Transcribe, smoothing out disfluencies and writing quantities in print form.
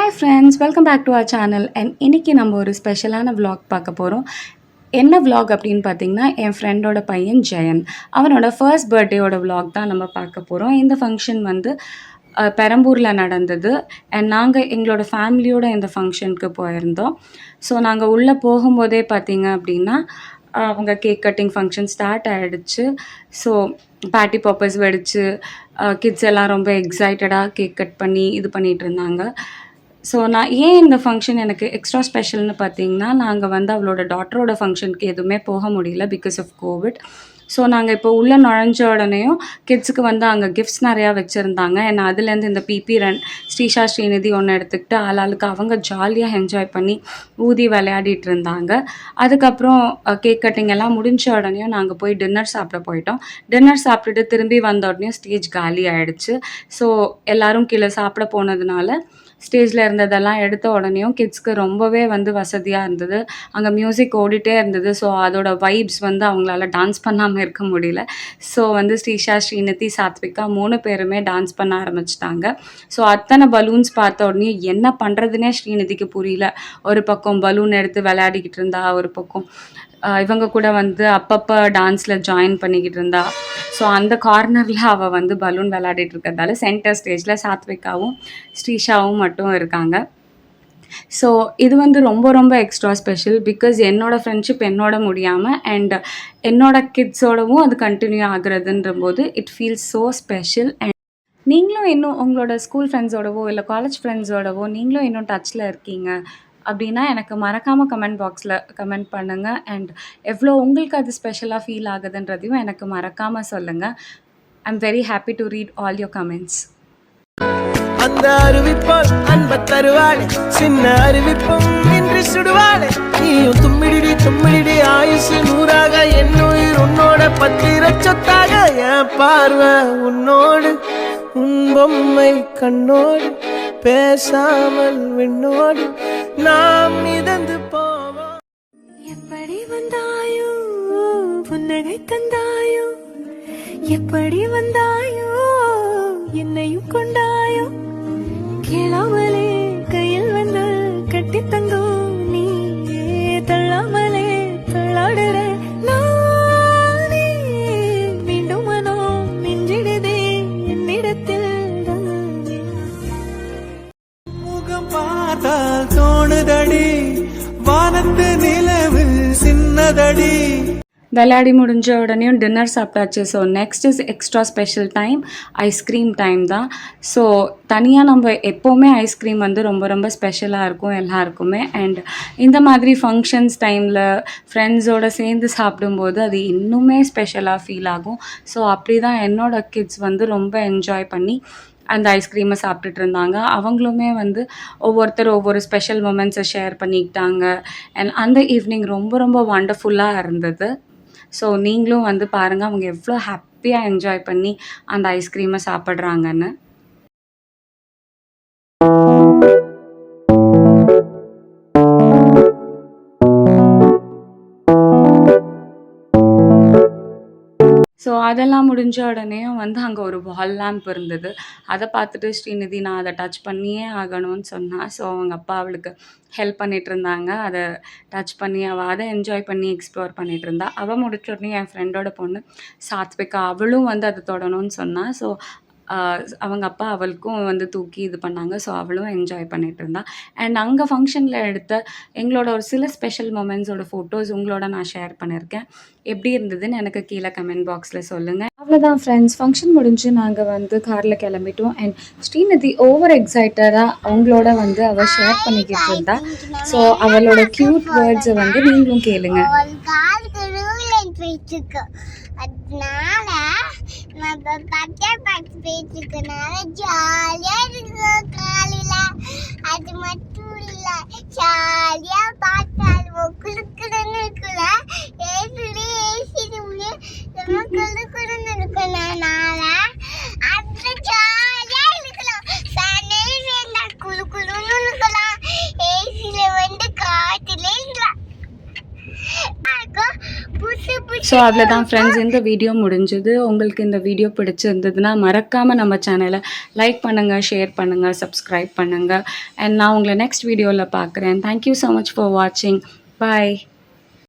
Hi friends, welcome back to our channel. And இன்றைக்கி நம்ம ஒரு ஸ்பெஷலான vlog பார்க்க போகிறோம். என்ன vlog அப்படின்னு பார்த்தீங்கன்னா, என் ஃப்ரெண்டோட பையன் ஜெயன் அவனோட ஃபர்ஸ்ட் பர்த்டேயோட vlog தான் நம்ம பார்க்க போகிறோம். இந்த ஃபங்க்ஷன் வந்து பெரம்பூரில் நடந்தது. அண்ட் நாங்கள் எங்களோட ஃபேமிலியோட இந்த ஃபங்க்ஷனுக்கு போயிருந்தோம். ஸோ நாங்கள் உள்ளே போகும்போதே பார்த்தீங்க அப்படின்னா அவங்க கேக் கட்டிங் ஃபங்க்ஷன் ஸ்டார்ட் ஆகிடுச்சு. ஸோ பார்ட்டி பர்பஸ் வெடிச்சு கிட்ஸ் எல்லாம் ரொம்ப எக்ஸைட்டடாக கேக் கட் பண்ணி இது பண்ணிகிட்டு இருந்தாங்க. ஸோ நான் ஏன் இந்த ஃபங்க்ஷன் எனக்கு எக்ஸ்ட்ரா ஸ்பெஷல்னு பார்த்தீங்கன்னா, நாங்கள் வந்து அவளோட டாட்டரோட ஃபங்க்ஷனுக்கு எதுவுமே போக முடியல பிகாஸ் ஆஃப் கோவிட். ஸோ நாங்கள் இப்போ உள்ளே நுழைஞ்ச உடனேயும் கிட்ஸுக்கு வந்து அங்கே கிஃப்ட்ஸ் நிறையா வச்சுருந்தாங்க. ஏன்னா அதுலேருந்து இந்த பிபி ரன் ஸ்ரீஷா ஸ்ரீநிதி ஒன்று எடுத்துக்கிட்டு ஆளாளுக்கு அவங்க ஜாலியாக என்ஜாய் பண்ணி ஊதி விளையாடிட்டு இருந்தாங்க. அதுக்கப்புறம் கேக் கட்டிங் எல்லாம் முடிஞ்ச உடனேயும் நாங்கள் போய் டின்னர் சாப்பிட போயிட்டோம். டின்னர் சாப்பிட்டுட்டு திரும்பி வந்த உடனேயும் ஸ்டேஜ் காலி ஆகிடுச்சு. ஸோ எல்லோரும் கீழே சாப்பிட போனதுனால ஸ்டேஜில் இருந்ததெல்லாம் எடுத்த உடனேயும் கிட்ஸ்க்கு ரொம்பவே வந்து வசதியாக இருந்தது. அங்கே மியூசிக் ஓடிட்டே இருந்தது. ஸோ அதோட வைப்ஸ் வந்து அவங்களால டான்ஸ் பண்ணாமல் இருக்க முடியல. ஸோ வந்து ஸ்ரீஷா, ஸ்ரீநிதி, சாத்விகா 3 பேருமே டான்ஸ் பண்ண ஆரம்பிச்சிட்டாங்க. ஸோ அத்தனை பலூன்ஸ் பார்த்த உடனே என்ன பண்ணுறதுனே ஸ்ரீநிதிக்கு புரியல. ஒரு பக்கம் பலூன் எடுத்து விளையாடிக்கிட்டு இருந்தா, ஒரு பக்கம் இவங்க கூட வந்து அப்பப்போ டான்ஸில் ஜாயின் பண்ணிக்கிட்டு இருந்தா. ஸோ அந்த கார்னரில் அவள் வந்து பலூன் விளையாடிட்டு இருக்கிறதால சென்டர் ஸ்டேஜில் சாத்விகாவும் ஸ்ரீஷாவும் மட்டும் இருக்காங்க. ஸோ இது வந்து ரொம்ப ரொம்ப எக்ஸ்ட்ரா ஸ்பெஷல் பிகாஸ் என்னோடய ஃப்ரெண்ட்ஷிப் என்னோட முடியாமல் அண்ட் என்னோடய கிட்ஸோடவும் அது கண்டினியூ ஆகுறதுன்ற போது it feels so special. And நீங்களும் இன்னும் உங்களோட ஸ்கூல் ஃப்ரெண்ட்ஸோடவோ இல்லை காலேஜ் ஃப்ரெண்ட்ஸோடவோ நீங்களும் இன்னும் டச்சில் இருக்கீங்க அப்படின்னா எனக்கு மறக்காமல் கமெண்ட் பாக்ஸில் கமெண்ட் பண்ணுங்கள். அண்ட் எவ்வளோ உங்களுக்கு அது ஸ்பெஷலாக ஃபீல் ஆகுதுன்றதையும் எனக்கு மறக்காமல் சொல்லுங்கள். I am very happy to read all your comments. அந்த அறிவிப்பால் அன்ப தருவாளே, சின்ன அறிவிப்பும் இன்று சுடுவாளே. நீயும் தும்மிடி தும்மிடி ஆயுசு 100ஆக, என்னுயிர் உன்னோட 10 சொத்தாக. என் பார்வை உன்னோடு, உன் பொம்மை கண்ணோடு, பேசாமல் விண்ணோடு நாம் மிதந்து போவோம். எப்படி வந்தாயோ புன்னகை தந்தாயோ, எப்படி வந்தாயோ என்னையும் கொண்டாயோ. கேளாமலே கையில் வந்து கட்டி தங்கோ, நீ தள்ளாமலே தள்ளாடுற நானே. மீண்டும் மனோ நெஞ்சிடுதே என்னிடத்தில். முகம் பார்த்தால் தோணுதடி, வானத்து நிலவு சின்னதடி. விளையாடி முடிஞ்ச உடனேயும் டின்னர் சாப்பிட்டாச்சு. So next is extra special time, ice cream time தான். ஸோ தனியாக நம்ம எப்போவுமே ஐஸ்கிரீம் வந்து ரொம்ப ரொம்ப ஸ்பெஷலாக இருக்கும் எல்லாருக்குமே. அண்ட் இந்த மாதிரி ஃபங்க்ஷன்ஸ் டைமில் ஃப்ரெண்ட்ஸோடு சேர்ந்து சாப்பிடும்போது அது இன்னுமே ஸ்பெஷலாக ஃபீல் ஆகும். ஸோ அப்படி தான் என்னோடய கிட்ஸ் வந்து ரொம்ப என்ஜாய் பண்ணி அந்த ஐஸ்கிரீமை சாப்பிட்டுட்டு இருந்தாங்க. அவங்களுமே வந்து ஒவ்வொருத்தர் ஒவ்வொரு ஸ்பெஷல் மொமெண்ட்ஸை ஷேர் பண்ணிக்கிட்டாங்க. அண்ட் அந்த ஈவினிங் ரொம்ப ரொம்ப வண்டர்ஃபுல்லாக இருந்தது. ஸோ நீங்களும் வந்து பாருங்கள் அவங்க எவ்வளோ ஹாப்பியாக என்ஜாய் பண்ணி அந்த ஐஸ்கிரீமை சாப்பிட்றாங்கன்னு. ஸோ அதெல்லாம் முடிஞ்ச உடனேயும் வந்து அங்கே ஒரு வால் லேம்ப் இருந்தது. அதை பார்த்துட்டு ஸ்ரீநிதி நான் அதை டச் பண்ணியே ஆகணும்னு சொன்னாள். ஸோ அவங்க அப்பா அவளுக்கு ஹெல்ப் பண்ணிகிட்டு இருந்தாங்க. அதை டச் பண்ணி அவள் அதை என்ஜாய் பண்ணி எக்ஸ்ப்ளோர் பண்ணிகிட்டு இருந்தா. அவள் முடிச்ச உடனே என் ஃப்ரெண்டோட பொண்ணு சாத்விகா அவளும் வந்து அதை தொடணும்னு சொன்னாள். ஸோ அவங்க அப்பா அவளுக்கும் வந்து தூக்கி இது பண்ணாங்க. ஸோ அவளும் என்ஜாய் பண்ணிகிட்டு இருந்தா. அண்ட் அங்கே ஃபங்க்ஷனில் எடுத்த எங்களோட ஒரு சில ஸ்பெஷல் மொமெண்ட்ஸோட ஃபோட்டோஸ் உங்களோட நான் ஷேர் பண்ணியிருக்கேன். எப்படி இருந்ததுன்னு எனக்கு கீழே கமெண்ட் பாக்ஸில் சொல்லுங்கள். அவ்வளோதான் ஃப்ரெண்ட்ஸ், ஃபங்க்ஷன் முடிஞ்சு நாங்கள் வந்து காரில் கிளம்பிட்டோம். அண்ட் ஸ்ரீநிதி ஓவர் எக்ஸைட்டடாக அவங்களோட வந்து அவள் ஷேர் பண்ணிக்கிட்டு இருந்தா. ஸோ அவளோட க்யூட் வேர்ட்ஸை வந்து நீங்களும் கேளுங்க. அதனால நம்ம பட்டர் பாக்ஸ் பேசிக்கனால ஜாலியா இருக்கும் காலையில. அது மட்டும் இல்ல, ஜாலியா பார்த்தாலும் குளுக்குன்னு இருக்குல்ல, ஏசி நம்ம குளுக்குன்னு இருக்கனால அது ஜாலியா இருக்கலாம். ஃபேனே வேண்டாம், குளுக்குன்னு இருக்கலாம். ஏசியில வந்து காத்துல இருக்கலாம். புதுசு புதுசு ஸோ அவ்வளோதான் ஃப்ரெண்ட்ஸ், இந்த வீடியோ முடிஞ்சது. உங்களுக்கு இந்த வீடியோ பிடிச்சிருந்ததுன்னா மறக்காமல் நம்ம சேனலை லைக் பண்ணுங்கள், ஷேர் பண்ணுங்கள், சப்ஸ்கிரைப் பண்ணுங்கள். அண்ட் நான் உங்களை நெக்ஸ்ட் வீடியோவில் பார்க்குறேன். தேங்க்யூ ஸோ மச் ஃபார் வாட்சிங். பாய்.